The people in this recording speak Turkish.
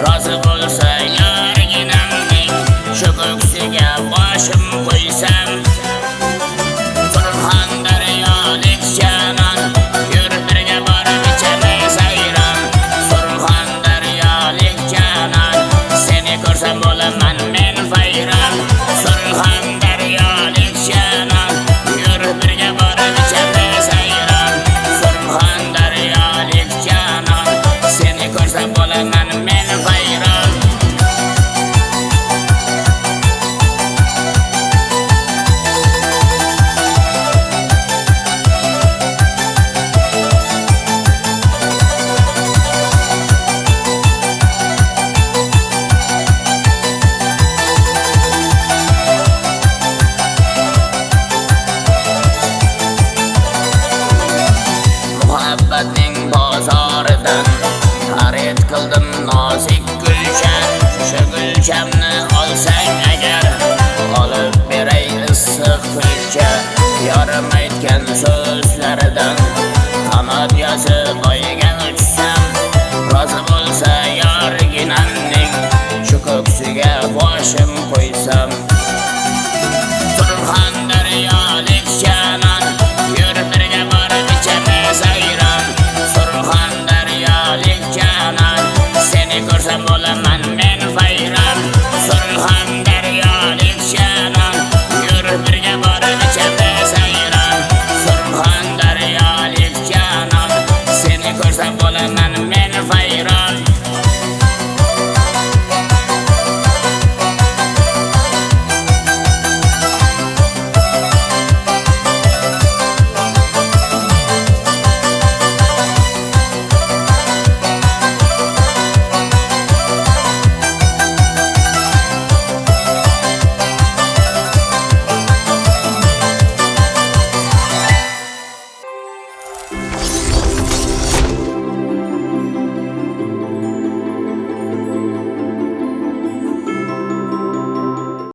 rozi bo'lsa yorginamning shu ko'ksiga boshim qo'ysam. Surxon daryolik janon yur birga borib ichamiz ayron. Surxon daryolik janon seni ko'rsam bo'laman men vayron. Surxon daryolik janon yur birga borib ichamiz ayron. Surxon daryolik janon seni ko'rsam bo'laman men vayron. Muhabbatning bozoridan xarid qildim nozik gulchan. Shu gulchamni olsang agar olib beray issiq kulcha. Yorim aytgan so'zlaridan qanot yozib oyga uchsam. Rozi bo'lsa yorginamning shu ko'ksiga boshim qo'ysam. Surxon daryolik janon yur birga borib ichamiz ayron. Surxon daryolik janon seni ko'rsam bo'laman men